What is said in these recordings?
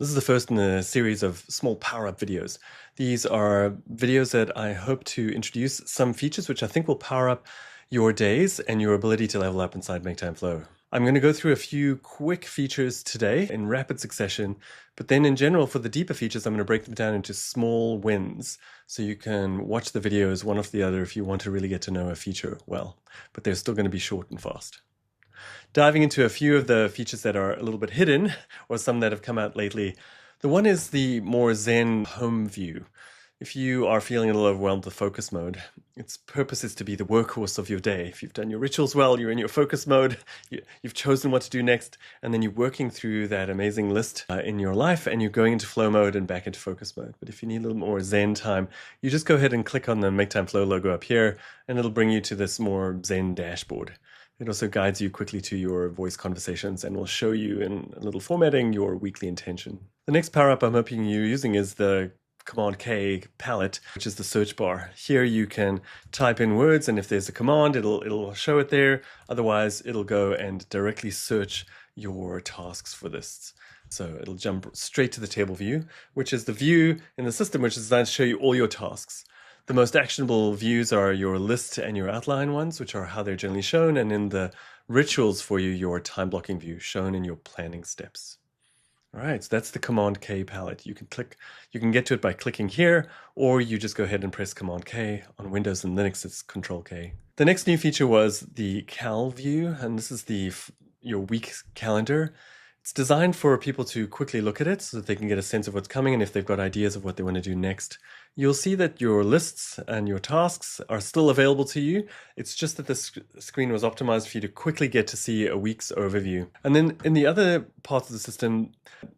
This is the first in a series of small power-up videos. These are videos that I hope to introduce some features which I think will power up your days and your ability to level up inside MakeTimeFlow. I'm going to go through a few quick features today in rapid succession, but then in general for the deeper features, I'm going to break them down into small wins so you can watch the videos one after the other if you want to really get to know a feature well, but they're still going to be short and fast. Diving into a few of the features that are a little bit hidden, or some that have come out lately. The one is the more zen home view. If you are feeling a little overwhelmed with focus mode, its purpose is to be the workhorse of your day. If you've done your rituals well, you're in your focus mode, you've chosen what to do next, and then you're working through that amazing list in your life, and you're going into flow mode and back into focus mode. But if you need a little more zen time, you just go ahead and click on the MakeTimeFlow logo up here, and it'll bring you to this more zen dashboard. It also guides you quickly to your voice conversations and will show you in a little formatting your weekly intention. The next power-up I'm hoping you're using is the Command-K palette, which is the search bar. Here you can type in words, and if there's a command, it'll show it there. Otherwise, it'll go and directly search your tasks for lists. So it'll jump straight to the table view, which is the view in the system which is designed to show you all your tasks. The most actionable views are your list and your outline ones, which are how they're generally shown, and in the rituals for you, your time blocking view shown in your planning steps. All right, so that's the Command-K palette. You can get to it by clicking here, or you just go ahead and press Command-K. On Windows and Linux, it's Ctrl-K. The next new feature was the Cal view, and this is your week calendar. It's designed for people to quickly look at it so that they can get a sense of what's coming and if they've got ideas of what they want to do next. You'll see that your lists and your tasks are still available to you. It's just that the screen was optimized for you to quickly get to see a week's overview. And then in the other parts of the system,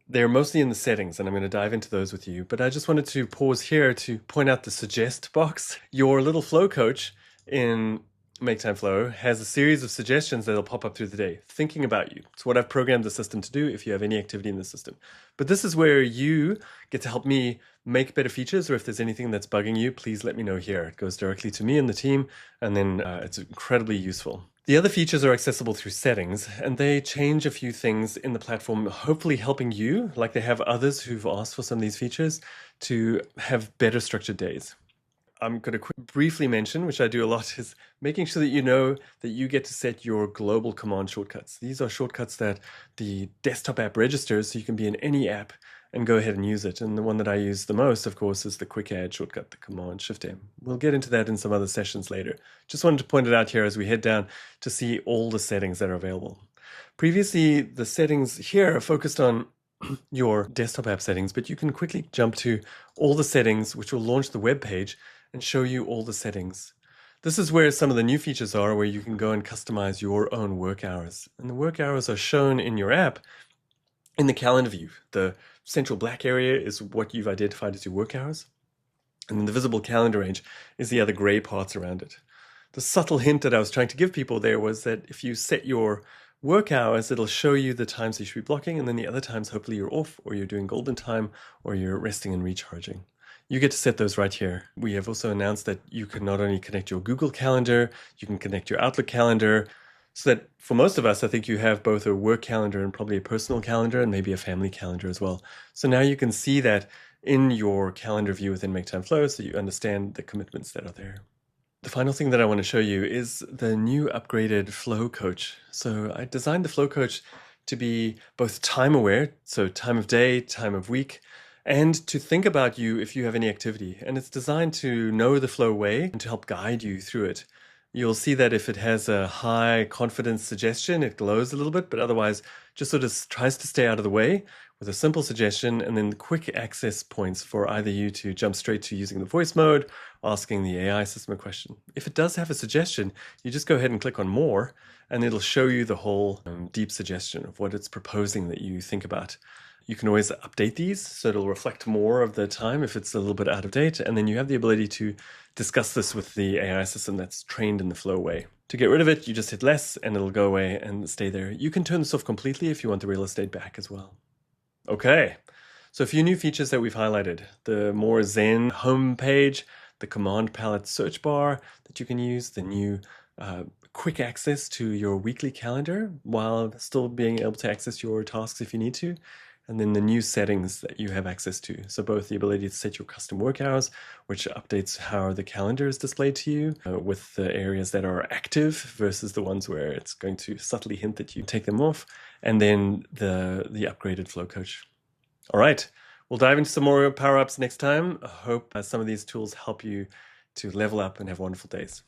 they're mostly in the settings, and I'm going to dive into those with you. But I just wanted to pause here to point out the suggest box. Your little flow coach in MakeTimeFlow has a series of suggestions that'll pop up through the day, thinking about you. It's what I've programmed the system to do if you have any activity in the system. But this is where you get to help me make better features, or if there's anything that's bugging you, please let me know here. It goes directly to me and the team, and then it's incredibly useful. The other features are accessible through settings, and they change a few things in the platform, hopefully helping you, like they have others who've asked for some of these features, to have better structured days. I'm going to briefly mention, which I do a lot, is making sure that you know that you get to set your global command shortcuts. These are shortcuts that the desktop app registers, so you can be in any app and go ahead and use it. And the one that I use the most, of course, is the quick add shortcut, the Command Shift M. We'll get into that in some other sessions later. Just wanted to point it out here as we head down to see all the settings that are available. Previously, the settings here are focused on your desktop app settings, but you can quickly jump to all the settings, which will launch the web page and show you all the settings. This is where some of the new features are, where you can go and customize your own work hours. And the work hours are shown in your app in the calendar view. The central black area is what you've identified as your work hours. And then the visible calendar range is the other gray parts around it. The subtle hint that I was trying to give people there was that if you set your work hours, it'll show you the times you should be blocking, and then the other times, hopefully you're off, or you're doing golden time, or you're resting and recharging. You get to set those right here. We have also announced that you can not only connect your Google Calendar, you can connect your Outlook calendar, so that for most of us, I think you have both a work calendar and probably a personal calendar and maybe a family calendar as well. So now you can see that in your calendar view within MakeTimeFlow so you understand the commitments that are there. The final thing that I want to show you is the new upgraded Flow Coach. So I designed the Flow Coach to be both time aware, so time of day, time of week, and to think about you if you have any activity. And it's designed to know the flow way and to help guide you through it. You'll see that if it has a high confidence suggestion, it glows a little bit, but otherwise just sort of tries to stay out of the way with a simple suggestion and then quick access points for either you to jump straight to using the voice mode, asking the AI system a question. If it does have a suggestion, you just go ahead and click on more, and it'll show you the whole deep suggestion of what it's proposing that you think about. You can always update these, so it'll reflect more of the time if it's a little bit out of date, and then you have the ability to discuss this with the AI system that's trained in the flow way. To get rid of it, you just hit less, and it'll go away and stay there. You can turn this off completely if you want the real estate back as well. Okay, so a few new features that we've highlighted. The more zen home page, the command palette search bar that you can use, the new quick access to your weekly calendar while still being able to access your tasks if you need to. and then the new settings that you have access to. So both the ability to set your custom work hours, which updates how the calendar is displayed to you, with the areas that are active versus the ones where it's going to subtly hint that you take them off, and then the upgraded Flow Coach. All right, we'll dive into some more power-ups next time. I hope some of these tools help you to level up and have wonderful days.